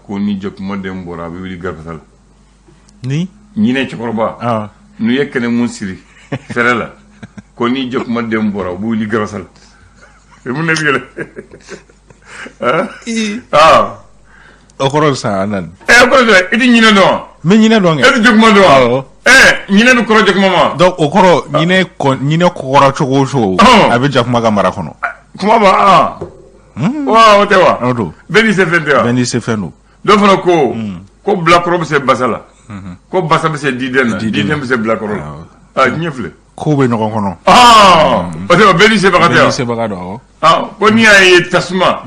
ko ni jok mo dem bora be wili garbatal ni ñine ci koroba nu yekkene mun siri ferela ko ni jok mo dem bora bu wili garbatal e mun ne biele o koro sa nan ko do iti ñine do me ñine do e jok mo do ñine du koro jok mama donc o koro ñine ko koro chogo so abe jak maga mara kono kuma ba wa o tewa odo beni se fendo do fana ko black robe se basala ko basa be se diden be se black robe ñefle ko be no kono o tewa beni se baga do ko ni ay tasma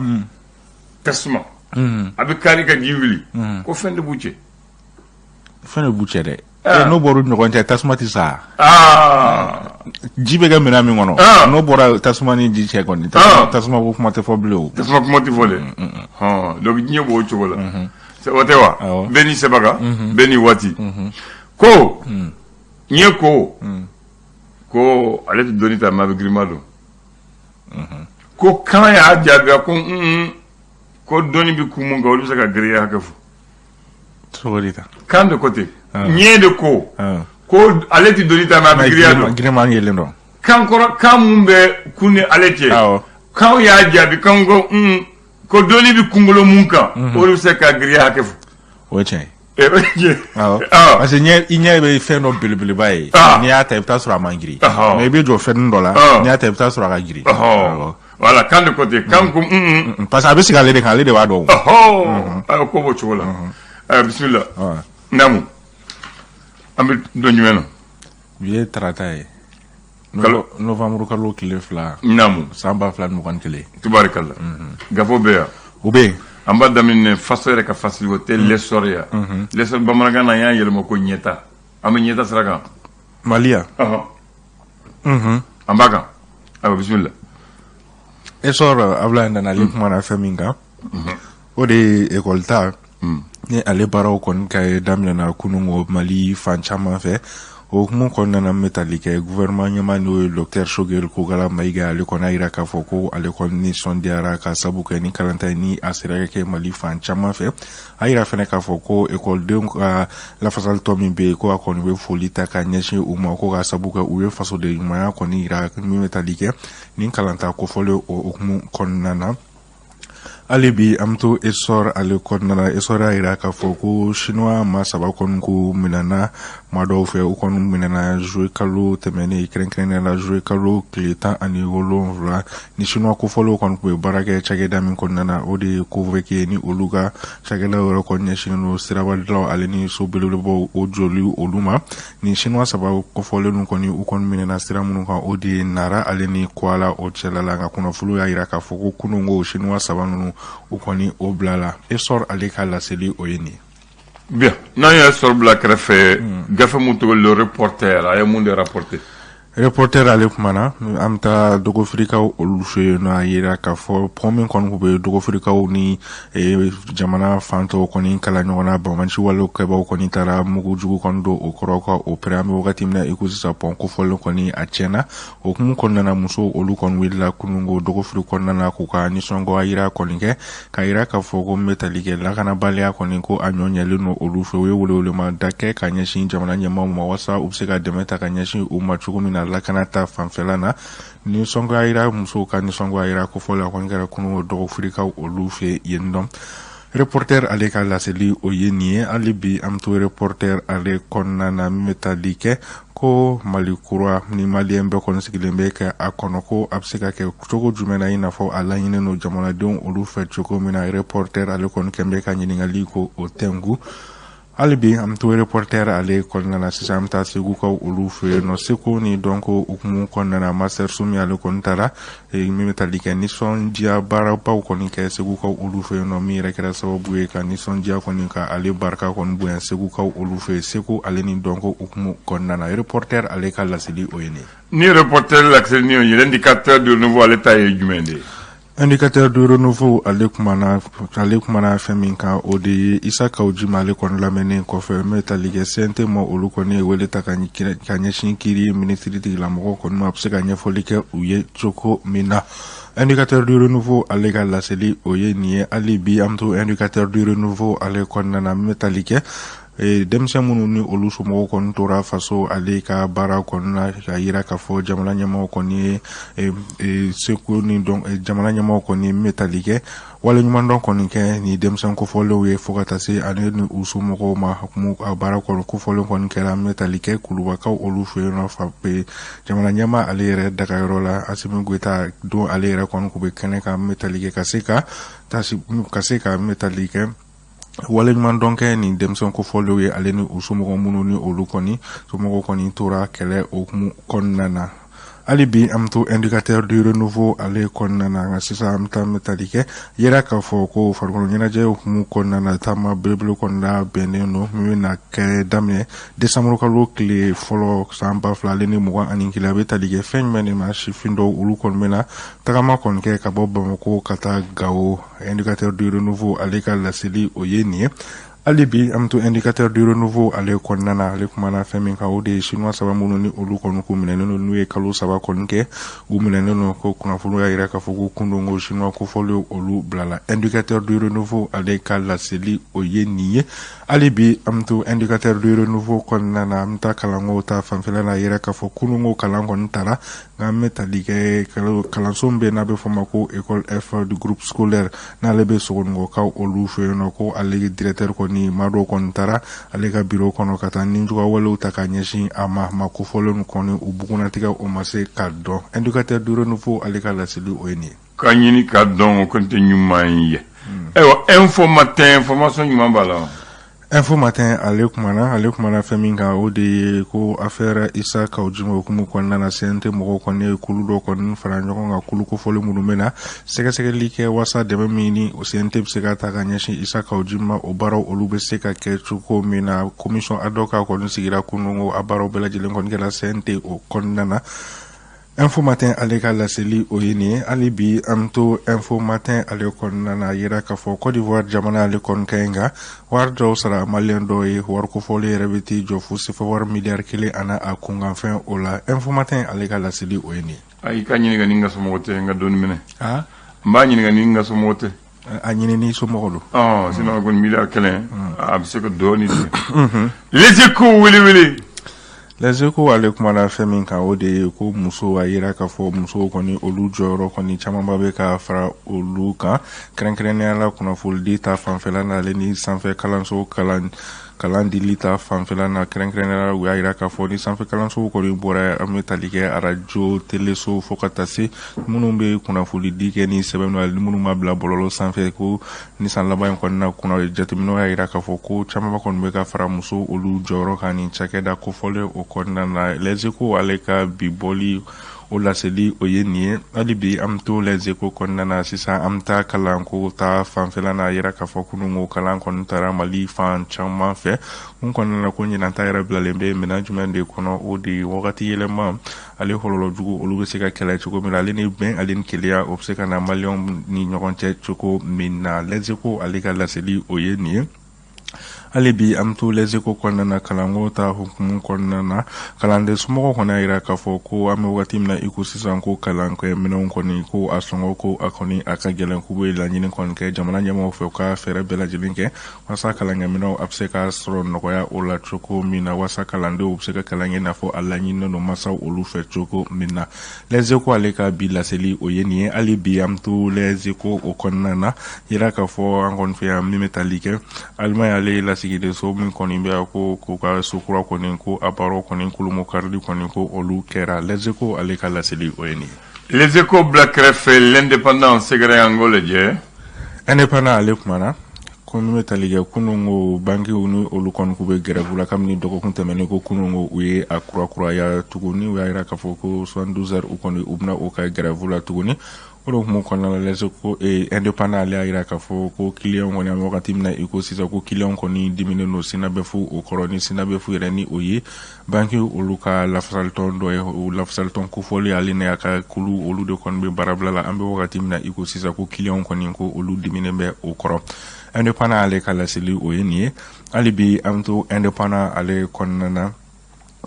abi kali ka jiwili ko fende bucce de no boru no gonta tasmati sa jibe ga mina mi ngono no bora tasmani ji che gon tasma bu mate fo bleu tasma ko mate fole donc ñe bo ci wala c'est otewa beni sebaga beni wati ko ñe ko ale donita ma be grimado ko kan ya jabe ko doni bi kumu ga wolu saka griya hakafu sorita kan de côté ñeede ko aleti donita ma bigriado grema yelendo kankoro kamumbe kune aleti kan ya jabi kango ko doni bi kungulo munka o se ka griya hakefu oche parce que ñe be feno bilbil bay ni ata ta sura mangiri mais be do fen dola ni ata ta sura ga giri voilà kan de côté kanko parce que abisi galé de kan de wa do ko bo chola bismillah namu ambi do ñumeno biye trataye novembre kalo kile fla namu samba fla mu kan kile tubarakallah gafo beya ube amba damine fasore ka facilité l'essoria l'essor bamanaga na ya yelmo ko ñeta am ñeta saraga malia ambaga bismillah essor avla ndana lik mana faminga ode école ta ni ale baraw kon kay damle na kunungo Mali fan chama fe o mo kon na metalike gouvernement nyamano docteur Shogel ko gala maiga ale kon ayra ka foko ale kon ni sondiara ka sabu ke ni kalanta ni asira ke Mali fan chama fe ayra fene ka foko école de la fasal tomi be ko akon we folita ka nyeshi uma ko ka sabu ka uwe faso de maya kon ni ira mi metalike ni kalanta ko fole o mo kon nana alibi amto esor ale konnana esora ira ka foko chinois ma saba kon ko minana mado fe o kon minana jouer kalo temene kren la jouer kalo kleta ani wolonvla ni chinois ko folo kon ko barake chage damin konnana odi ko veke ni oluga chage la ro kon chino sirabal law ale ni so belu bo o joli oluma ni chinois saba ko folo nun kon ni o kon minana siramun ko odi nara ale ni kwala o chelala nga kuno fulu ya ira ka foko kunungo chinois saba nunu ukoni oblala esor aleka la seli oyeni bien na ya sor black refe gafa muto le reporter ay monde rapporter reporter ale kumana amta dogo frika olushe na yira ka fo promin kon ko be dogo frika ni jamana fanto koni kala nyona ba manchi wallo ke ba koni tara mugu jugu kon do o koroko o prame wakati mna ikusi sa pon ko folo koni achena o kum kon na muso olu kon willa kunungo dogo frika kon na ko ka ni songo ayira koninge ka ira ka fo ko metalike la kana balia koni ko anyonya leno olu fe we wole ma dake ka nyashi jamana nyama mo wasa ubsega demeta ka nyashi o machugumina la kanata fanfelana ni songo ayira muso ka ni songo ayira ko fola ko ngara kunu do frika olu fe yendom reporter aleka la seli oyeni alibi amto reporter ale konnana metalike ko malikura ni maliembe kon sigilembe ka akono ko absika ke togo jumena ina fo ala yine no jamana don olu fe choko mina reporter ale kon kembe ka nyini ngali ko o tengu alibi amto reporter ale konnana sisamta sigu ko olu fe no seko ni donc ukumu konnana master sumi ale kontara e metalike ni son dia bara pa ko ni ke segu ko olu fe no mi rekera sababu e ka ni son dia ko ni ka ale barka kon bu en segu ko olu fe seko ale ni donc ukumu konnana reporter ale kala sili oyeni ni reporter l'accès ni l'indicateur de nouveau à l'état et jumende Indicateur du renouveau ale kumana fɛn min kan o de ye Isa Kawujima ale kɔni lamɛnnen kɔfɛ metalikɛ CNT ma olu kɔni ye wele ta ka ɲɛsin kiri ministre tigilamɔgɔw kɔni ma a bɛ se ka ɲɛfɔli kɛ u ye cogo min na. Indicateur du renouveau ale ka laseli o ye nin ye hali bi an to indicateur du renouveau ale kɔnɔna na metalikɛ denmisɛn minnu ni olu somɔgɔw kɔni tora faso ale ka baara kɔnɔna ka yira k'a fɔ jamana ɲɛmɔgɔ kɔni ye seko ni jamana ɲɛmɔgɔ kɔni metalikɛ waleɲumandɔn kɔni kɛ ni denmisɛn kofɔlenw ye fo ka taa se ani ni u somɔgɔw ma a baara kɔni kofɔlen kɔni kɛra metalikɛ kulubakaw olu fɛ yen nɔ fa jamana ɲɛma ale yɛrɛ dagayɔrɔ la Asimi Goita don ale yɛrɛ kɔni kun bɛ kɛnɛ ka metalikɛ ka se ka metalikɛ waleɲumandɔn kɛ ni denmisɛn kofɔlenw ye ale ni u somɔgɔ minnu ni olu kɔni somɔgɔw kɔni tora kɛlɛ okumu kɔnɔna na. Hali bi an to indicateur du renouveau ale kɔnɔna na nka sisan an bɛ taa metalikɛ yira k'a fɔ ko farikolo ɲɛnajɛ okumu kɔnɔna na taama belebele kɔnɔna bɛnnen don min bɛna kɛ daminɛ décembre kalo tile fɔlɔ san 2021 a bɛ tali kɛ fɛn jumɛn de ma sifin dɔw olu kɔni bɛna tagama kɔni kɛ ka bɔ Bamako ka taa Gao. Indicateur du renouveau ale ka laseli o ye nin ye. Hali bi an to indicateur du renouveau ale kɔnɔna na ale kumana fɛn min kan o de ye chinois saba minnu ni olu kɔni k'u minɛnen don n'u ye kalo saba kɔni kɛ u minɛnen don ko kunnafoniw y'a yira k'a fɔ ko kundongo chinois kofɔlenw olu bilala. Indicateur du renouveau ale ka laseli o ye nin ye. Hali bi an to indicateur du renouveau kɔnɔna na an bɛ taa kalanko ta fanfɛla la yira k'a fɔ kunungo kalan kɔni tara nka an bɛ tali kɛ kalanso min bɛ n'a bɛ fɔ ma ko école F du groupe scolaire n'ale bɛ Sogonikɔkaw olu fɛ yen nɔ ko ale directeur kɔni Mado kɔni taara ale ka bureau kɔnɔ ka taa ni cogoya wɛrɛw ta ka ɲɛsin a ma kofɔlen kɔni u bugunatigɛ o ma se ka dɔn. Indicateur du renouveau ale ka laseli o ye nin ye. Ka ɲini ka dɔn o kɔni tɛ ɲuman ye. Ayiwa info matin information ɲuman b'a la. Info matin ale kumana fɛn min kan o de ye ko affaire Isa Kawujima okumu kɔnɔna na CNT mɔgɔw kɔni ye kulu dɔ kɔni fara ɲɔgɔn kan kulu kofɔlen minnu bɛ na sɛgɛsɛgɛli kɛ wasa dɛmɛ min ni o CNT bɛ se ka ta ka ɲɛsin Isa Kawujima o baaraw olu bɛ se ka kɛ cogo min na commission ad hoc kɔni sigira kunungo a baaraw bɛɛ lajɛlen kɔni kɛra CNT o kɔnɔna na. Info matin ale ka laseli o ye nin ye. Hali bi an to info matin ale kɔnɔna na yira k'a fɔ Côte d'Ivoire jamana ale kɔni ka ɲi nka wari dɔw sara maliyɛn dɔw ye wari kofɔlen yɛrɛ bɛ t'i jɔ fo CFA miliyari 1 ana a kunkanfɛn o la. Info matin ale ka laseli o ye nin ye. Ayi ka ɲininka ni n ka somɔgɔw tɛ n ka dɔɔni minɛ. N b'a ɲininka ni n ka somɔgɔw tɛ. A ɲini ni somɔgɔw don. Sinon kɔni miliyari 1 a bɛ se ka dɔɔni di. Les Échos wili. Les Échos ale kumana fɛn min kan o de ye ko muso a yira k'a fɔ musow kɔni olu jɔyɔrɔ kɔni camanba bɛ ka fara olu kan kɛrɛnkɛrɛnnenya la kunnafonidi ta fanfɛla na ale ni sanfɛ kalanso kalan dili ta fanfɛla na kɛrɛnkɛrɛnnenya la u y'a yira k'a fɔ ni sanfɛ kalansow kɔni bɔra an bɛ tali kɛ arajo teleso fo ka taa se minnu bɛ kunnafonidi kɛ ni sɛbɛn ni minnu ma bila bɔlɔlɔ sanfɛ ko ni san laban in kɔnɔna jateminɛw y'a yira k'a fɔ ko camanba kɔni bɛ ka fara muso olu jɔyɔrɔ kan ni cakɛda kofɔlen o kɔnɔna na. Les Échos ale ka bi bɔli o laseli o ye nin ye. Hali bi an bɛ to Les Échos kɔnɔna na sisan an bɛ taa kalanko ta fanfɛla na yira k'a fɔ kunungo kalan kɔni taara Mali fan caman fɛ mun kɔnɔna na ko ɲinan ta yɛrɛ bilalen bɛ minɛn jumɛn de kɔnɔ o de wagati yɛlɛma ale kɔlɔlɔ jugu olu bɛ se ka kɛlɛ cogo min na ale ni bɛn ale ni keleya o bɛ se ka na maliyɛnw ni ɲɔgɔn cɛ cogo min na. Les Échos ale ka laseli o ye nin ye. Hali bi an bɛ to Les Échos kɔnɔna na kalanko ta hukumu kɔnɔna na kalanden somɔgɔw kɔni y'a yira k'a fɔ ko an bɛ wagati min na i ko sisan ko kalankɛ minɛnw kɔni ko a sɔngɔ ko a kɔni a ka gɛlɛn k'u bɛ laɲini kɔni kɛ jamana ɲɛmɔgɔw fɛ u ka fɛɛrɛ bɛɛ lajɛlen kɛ walasa kalankɛminɛnw a bɛ se ka sɔrɔ nɔgɔya o la cogo min na walasa kalandenw bɛ se ka kalan kɛ i n'a fɔ a laɲininen don masaw olu fɛ cogo min na. Les Échos ale ka bi laseli o ye nin ye. Hali bi an bɛ to Les Échos o kɔnɔna na yira k'a fɔ an kɔni fɛ yan min bɛ tali kɛ Allemagne ale lasigidenso min kɔni bɛ ko k'u ka sokura kɔni ko a baaraw kɔni kolomo karili kɔni ko olu kɛra. Les Échos ale ka laseli o ye nin ye. Les Échos bila kɛrɛfɛ l'indépendant sɛgɛrɛ an k'o lajɛ. Indépendant ale kumana ko min bɛ tali kɛ kunungo bankiw ni olu kɔni k'u bɛ grève la kabini dɔgɔkun tɛmɛnen ko kunungo u ye a kurakuraya tuguni u y'a yira k'a fɔ ko 72 heures u kɔni u bɛna o ka grève la tuguni oro mo konna les ko e indépendant ali ayira ka fo ko client woni am wakati mina iko sisa ko client ko ni dimine no sina be fu o koroni sina be fu reni oyi banki oluka la fasalton do e la fasalton ko foli ali ne aka kulu olu de kon be barabla la ambe wakati mina iko sisa ko client ko ni ko olu dimine be o koro indépendant ale kala sili oyi ni ali bi amto indépendant ale konna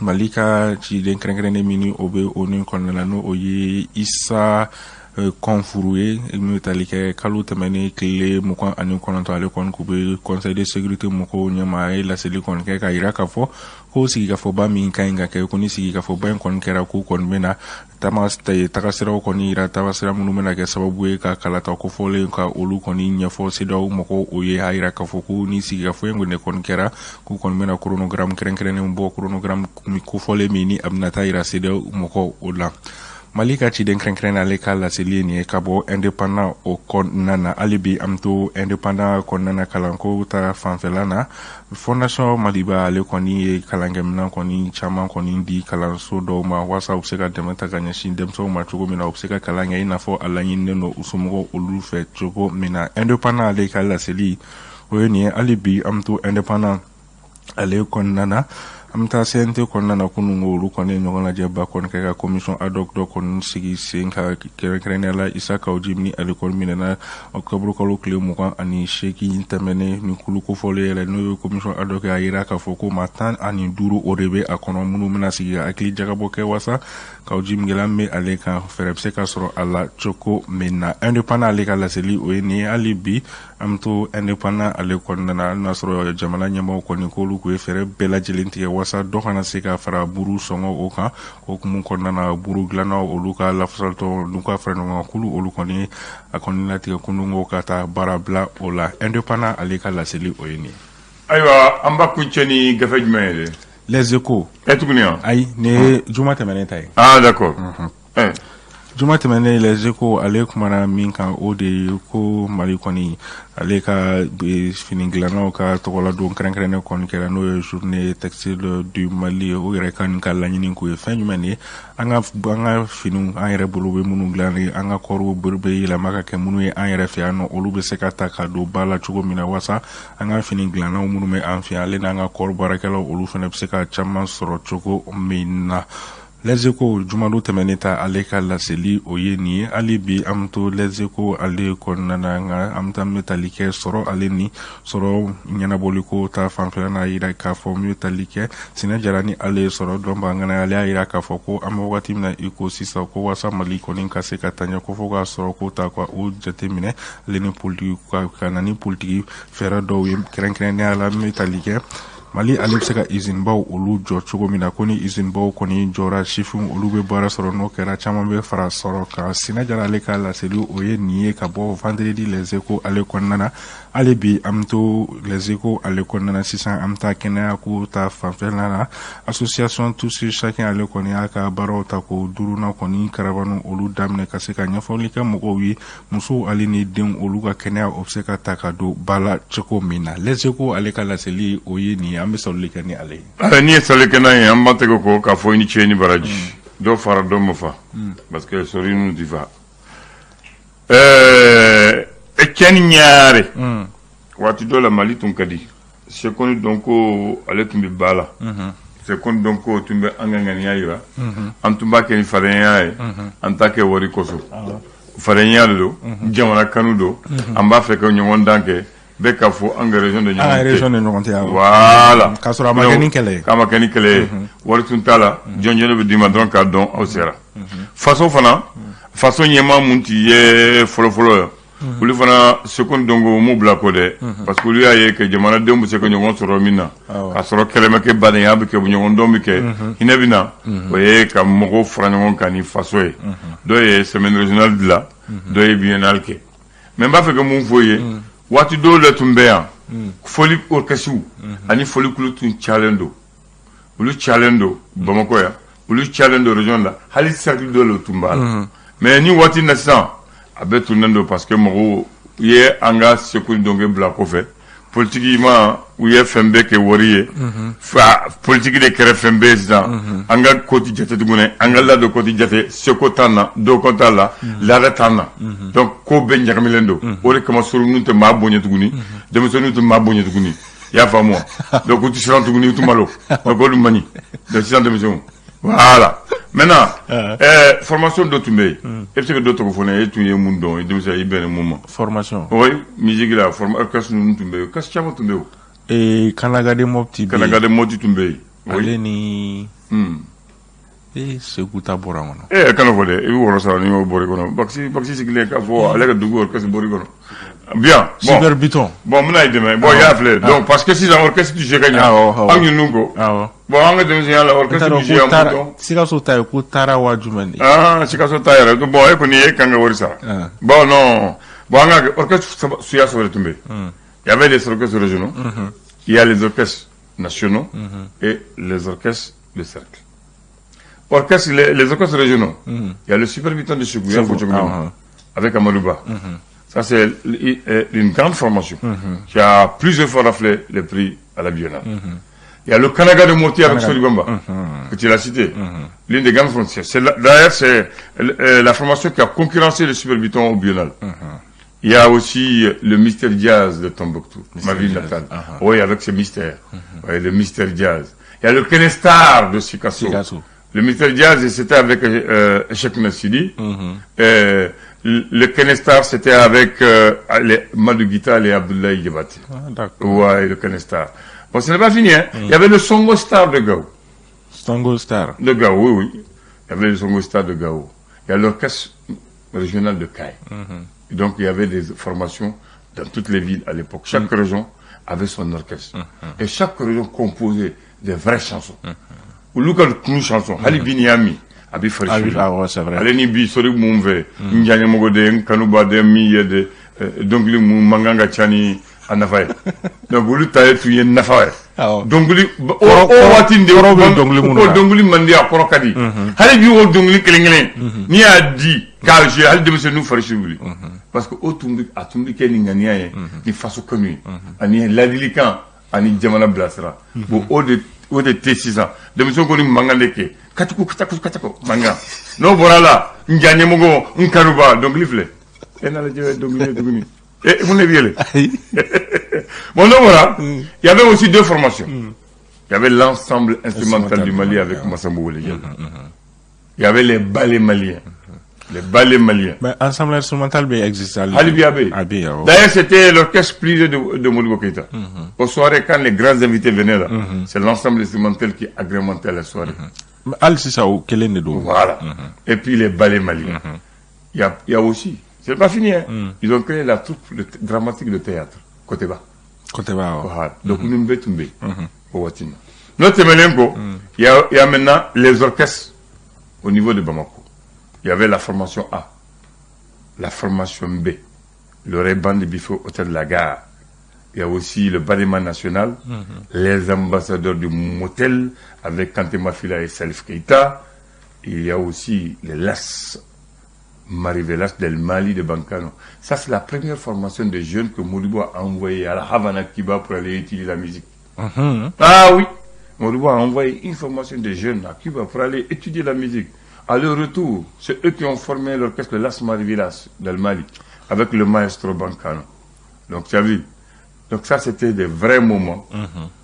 malika ci den krenkrene mini obe oni konna no oyi isa confoué mutalike kalu temene kle muko ani kononto ale kon kube conseil de sécurité muko nyama e la seli kon ke ka ira ka fo ko sigi ka fo ba min kainga ke ko ni sigi ka fo ba kon kera ku kon mena tamaste takasira ko ni ira tawasira munu mena ke sababu e ka kalata ko fole ka olu kon ni nyafo sidaw muko oye ha ira ka fo ku ni sigi ka fo ngone kon kera ku kon mena chronogramme krenkrene mbo chronogramme ku fole mini abnata ira sidaw muko ola malika ci den krenkren ale kala selini kabo indépendant o kon nana alibi amto indépendant kon nana kalanko ta fanfelana fondation maliba ale koni kalangem na koni chama koni di kalanso do ma wasa useka demata ganya shin demso ma chugo mina useka kalanga ina fo alanyin no usumo olu fe chugo mina indépendant ale kala seli oyeni alibi amto indépendant ale kon nana amta sente kon nana kunu ngolu kon nyongala jeba kon ka commission ad hoc do kon sigi senka krenela isaka ojimni ali kon minena octobre ko lokle mu kan ani sheki intemene ni kulu ko fole ele no commission ad hoc ayira ka foko matan ani duru orebe akono munu mina sigi akli jagabo ke wasa ka ojim ngelamme ale ka ferepse ka soro ala choko mena indépendant ale ka la seli oni alibi amto indépendant ale kon nana nasro jamana nyamo kon ko lu ko fere bela jelinti wasa doxana sika fara buru songo oka ko mun konnana buru glana oluka lafsalto nuka freno kulu olukoni akoni lati kunungo kata barabla ola indépendant alika la seli oyini aywa amba kuncheni gafej mele les échos etukunia ay ne juma temene tay d'accord juma temene les échos ale kumana minka ode ko malikoni ale ka fini glano ka tokola don krenkrene kon kera no journée textile du Mali o yere kan kala nyini ko fenyu mani anga finu ayere bulube munu glani anga koru burbe la maka ke munu e ayere fiano olube sekata ka do bala chugo mina wasa anga fini glano munu me anfia le anga koru barakela olu fene seka chama soro chugo mina les échos jumalo temeneta aleka la seli oyeni alibi amto les échos ale konnana nga amta metalike soro aleni soro nyana boliko ta fanfana ira ka fo metalike sina jarani ale soro domba ngana ale ira ka fo ko amwati na ecosystem ko wasa maliko ninka se katanya ko fo ga soro ko ta kwa o jetemine leni politique ka kanani politique fera do yim krenkren ala metalike Mali alipseka izin baw olu jɔ cogo min na ko ni izin baw kɔni jɔra sifin olu be baara sɔrɔ n'o kɛra caman be fara sɔrɔ ka sina jara ale ka laseli o ye nin ye ka bɔ vendredi les échos ale kɔnɔna na ale bi am to les échos ale kɔnɔna na sisan am ta kɛnɛya ko ta fanfɛla la association tous chacun ale kɔni y'a ka baaraw ta ko duruna kɔni karavanu olu daminɛ ka se ka ɲɛfɔli kɛ mɔgɔw ye musow ale ni denw olu ka kɛnɛya o be se ka ta ka don bala cogo min na les échos ale ka laseli o ye nin ye an be sɔrɔli kɛ ni ale ye ni ye sɔrɔli kɛ n'a ye an b'a tɛgɛ ko k'a fɔ i ni ce ni baraji dɔ fara dɔ ma fa parce que sɔrɔ nu ti fa cɛni ɲaare waati dɔ la Mali tun ka di sekɔni dɔn ko ale tun bɛ ba la sekɔni dɔn ko tun bɛ an ka ŋaniya yira an tun b'a kɛ ni fadenya ye an t'a kɛ wari kɔsɔ fadenya de don jamana kanu don an b'a fɛ ka ɲɔgɔn dan kɛ bɛɛ ka fɔ an ka région de ɲɔgɔn tɛ voilà k'a sɔrɔ a ma kɛ ni kɛlɛ ye k'a ma kɛ ni kɛlɛ ye wari tun t'a la jɔnjɔn bɛ d'i ma dɔrɔn k'a dɔn aw sera faso fana faso ɲɛmaa mun ti ye fɔlɔfɔlɔ ye olu fana sekɔni dɔnko m'u bila ko dɛ parce que olu y'a ye que jamanadenw bɛ se ka ɲɔgɔn sɔrɔ min na k'a sɔrɔ kɛlɛ ma kɛ badenya bɛ kɛ ɲɔgɔn dɔn bɛ kɛ hinɛ bɛ na o ye ka mɔgɔw fara ɲɔgɔn kan ni faso ye dɔ ye semaine régionale dilan dɔ ye biennale kɛ mais n b'a fɛ ka mun fɔ ye waati dɔw la tun bɛ yan foli orchestre ani foli kulu tun cayalen don olu cayalen don Bamakɔ yan olu cayalen don région la hali cercle dɔ la tun b'a la mais ni waati na sisan a bɛ tunnen don parce que mɔgɔw ye an ka sekuli dɔnkɛ bila kɔfɛ politiquement u ye fɛn bɛɛ kɛ wari ye fa politique de kɛra fɛn bɛɛ sisan an ka koti jate tuguni an ka ladon koti jate seko t'an na dɔwko t'a la laada t'an na donc ko bɛɛ ɲagamilen don o de kama surunun tɛ maa bonya tuguni denmisɛnninw tɛ maa bonya tuguni i y'a faamu wa donc u tɛ siran tuguni u tɛ malo donc olu man ɲi donc sisan denmisɛnninw voilà maintenant formation dɔ tun bɛ yen e bɛ se ka dɔ tɔgɔ fɔ ne ye e tun ye mun dɔn denmisɛn i bɛn mun ma formation oui musique la orchestre ninnu tun bɛ yen orchestre caman tun bɛ yen Kanagade Mopti tun bɛ yen ale ni Sekou ta bɔra kɔnɔ kana fɔ dɛ i bɛ wɔrɔ sara n'i y'o bɔrɛ kɔnɔ Baxi sigilen k'a fɔ ale ka dugu orchestre bɔrɛ kɔnɔ bien Super Biton bon n bɛna i dɛmɛ bon i y'a filɛ donc parce que sisan orchestre tɛ se ka ɲɛ anw ye ninnu ko bon an ka denmisɛnya la orchestre tɛ se ka mun dɔn Sikaso ta ye ko taara wa jumɛn de Sikaso ta yɛrɛ bon e kɔni e kan ka wari sara bon non bon an ka orchestre suya saba de tun bɛ yen il y avait les orchestres régionaux il y a les orchestres nationaux et les orchestres de cercle. Les orchestres régionaux, il y a le Super Biton de Chegouyا avec Amadouba. Ça, c'est une grande formation qui a plusieurs fois raflé les prix à la Biennale. Il y a le Kanaga de Moti avec Solibamba, que tu l'as cité, l'une des grandes frontières. D'ailleurs, c'est la formation qui a concurrencé le Super Biton au Biennale. Il y a aussi le mystère jazz de Tombouctou, ma ville natale. Oui, avec ce mystère. Oui, le mystère jazz. Il y a le Kenestar de Sikasso. Le mystère jazz, c'était avec Echek Nassidi. Le Kenestar, c'était avec Madou Guital et Abdoulaye Diabaté. Ouais, le Kenestar. Bon, ce n'est pas fini, hein. Il y avait le Songo Star de Gao. Songo Star de Gao, oui. Il y avait le Songo Star de Gao. Il y a l'orchestre régional de Caille. Donc, il y avait des formations dans toutes les villes à l'époque. Chaque région avait son orchestre. Et chaque région composait des vraies chansons. Ou local une chanson. Ali Biniami, Abi Farishuli. C'est vrai. Ali Nibi, Sori Moumve, Njanya Mogode, Kanouba de Miyede, Dongli Mou Manganga Chani, Anafaye. Donc, vous l'avez tué Nafaye. Dongli, Watinde, Dongli Mandi à Korokadi. Ali Biou Dongli Kelinglen, ni a dit, car j'ai Al de nous Farishuli. Parce que Otumbi a Tumbi Keningania, ni façon connue, Ani Ladilikan, Ani Djamana Blasra. Bon, o de tɛ sisan denmisɛnw kɔni mankan de kɛ katako mankan n'o bɔra la n ja ɲɛmɔgɔ n kanuba dɔnkili filɛ e n'ala jɛ dɔnkili tuguni mun de b'i yɛlɛ bon n'o bɔra il y avait aussi deux formations il y avait l'ensemble instrumental du Mali avec Massambou Wele Diallo il y avait les ballets maliens. Mais ensemble instrumental existe à D'ailleurs, c'était l'orchestre privé de Modibo Keïta. Aux soirées, quand les grands invités venaient là, c'est l'ensemble instrumental qui agrémentait la soirée. Voilà. Et puis les ballets maliens. Il y a aussi, c'est pas fini, hein. Ils ont créé la troupe dramatique de théâtre, Koteba. Voilà. Donc, nous nous mettons au Watina. Notre Melenko, il y a maintenant les orchestres au niveau de Bamako. Il y avait la formation A, la formation B, le Reban de Bifo Hôtel de la Gare. Il y a aussi le Balléman National, les ambassadeurs du Motel avec Kanté Mafila et Salif Keïta. Il y a aussi les Las Marivelas del Mali de Bancano. Ça, c'est la première formation de jeunes que Modibo a envoyé à la Havana Kiba pour aller étudier la musique. Ah oui, Modibo a envoyé une formation de jeunes à Cuba pour aller étudier la musique. À leur retour, c'est eux qui ont formé l'orchestre Las Marivelas del Mali avec le maestro Bancano. Donc, tu as vu. Donc, ça, c'était des vrais moments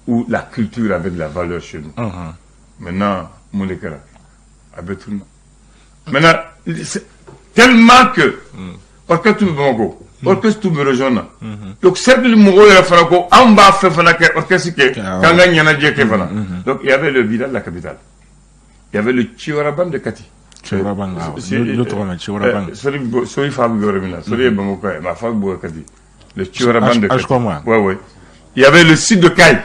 où la culture avait de la valeur chez nous. Maintenant, Moulekara, Abetouna. Maintenant, tellement que, orchestre Bango, orchestre Régional. Donc, cercle du Mogo et la Franco, en bas, fait orchestre, Kanga Nyana Djekefana. Donc, il y avait le village de la capitale. Il y avait le Chiwaraban de Kati. Chiwaraban, Chiwaraban. Sorry, Fab Goremina, sorry, Bamoko, ma femme Boakati. Le Chiwaraban de Kati. Ouais, ouais. Il y avait le site de Caille.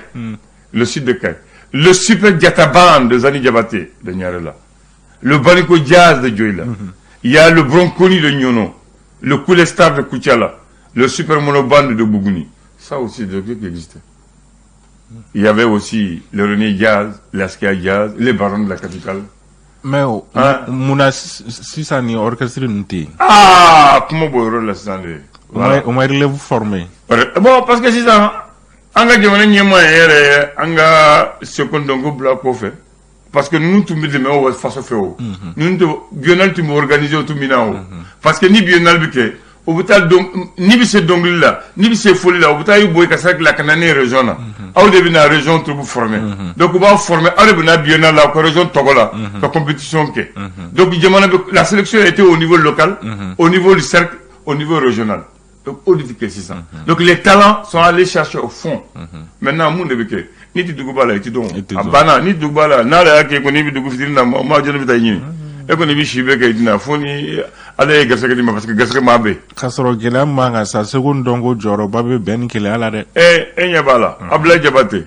Le site de Caille. Le Super Diataban de Zani Diabaté, de Nyarela. Le Baniko Jazz de Djoïla. Il y a le Bronconi de Nyono. Le Koulestar de Kouchala. Le Super Monoband de Bougouni. Ça aussi, des trucs qui existaient. Il y avait aussi le René Jazz, l'Askia Jazz, les barons de la capitale. Mais, Mouna, si ça n'est orchestré, nous ah, comment vous avez l'assistant? On m'a relève formé. Bon, parce que c'est ça. anga jamana nyema yere anga secondongo block ofe parce que nous tout de me face feo nous de biennal tu m'organiser tout minao parce que ni biennal bike au butal donc ni bi se dongli la ni bi se foli la au butal yu boy ka sak la kanane région na aw de bina région tout formé donc ba formé aw de bina biennal la ko région togola ka compétition ke donc jamana la sélection était au niveau local au niveau du cercle au niveau régional. Donc, c'est ça. Donc, les talents sont allés chercher au fond. Maintenant, mon début, ni tu dois là, tu dois. Abana, ni tu dois là, n'a rien que qu'on ait du fitir, moi, je ne vais pas y aller. Et qu'on ait vu chiber qu'il y a foni, allez, gasser parce que gasser ma bé. Kasoro gela manga sa seconde dongo joro babe ben kele ala de. Enya bala, abla jabate.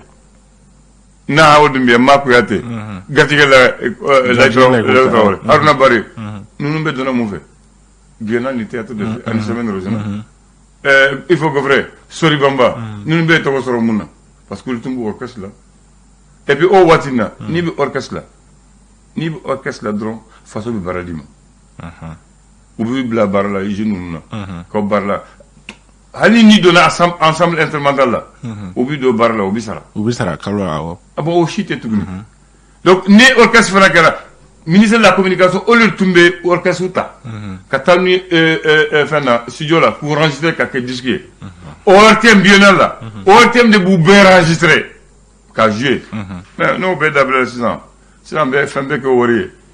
Na hawo dumbe makuyate. Gati gela la arna bari. Nous nous mettons mauvais. Bien dans le théâtre de une semaine régionale. Il faut que vrai, Sori Bamba, nous ne mettons pas sur le monde. Parce que le tombeau orchestre là. Et puis, au Watina, ni orchestre là. Ni orchestre là, drone, façon de baradima. Ou bien, la barre là, il nous comme barre là. Hali ni donna ensemble instrumental là. Ou bien, de barre là, ou bien ça. Ou bien ça, Kaloa. Ah bon, au shit et tout. Donc, ni orchestre Fanakara. Ministre de la communication, au lieu de tomber orchestre, Katani, studio là, pour enregistrer quelques disques. Au thème bien là, au thème de Boubé enregistré, qu'a joué. Mais nous, on peut d'abord 6 ans. C'est un peu fait que vous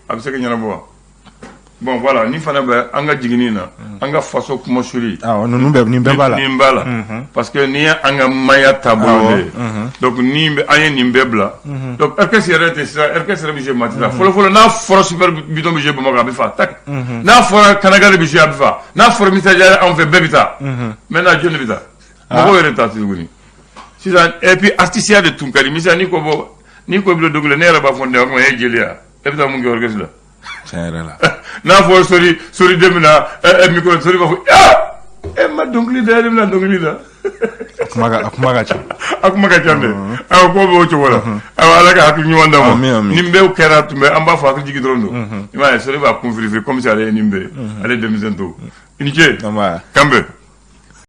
avec ce que nous avons. Bon, voilà, ni fana ba anga jiginina, anga faso kuma shuri. Ah, nous be nimbala. Nimbala. Parce que ni anga maya tabole. Donc ni anya nimbebla. Donc orchestre était ça, orchestre bi je matila. Folo na for super bidon bi je bo maga bi fa. Tak. Na for kanaga bi je abi fa. Na for message en fait bebita. Maintenant je ne bita. Mo ko reta tilguni. Si ça et puis artistia de Tunkari, misa ni ko bo ni ko bi do dogle ne ra ba fonde ko e jelia. E bita mo ngi orchestre. Na for sorry demina micro sorry ba fu ma dongli da demina dongli da akumaga chande aw ko bo ci wala aw ala ka hakki ñu wanda mo nimbe kera tumbe amba fa ko jigi drondo ima sorry ba confirmer comme ça les nimbe allez 2022 inike kambe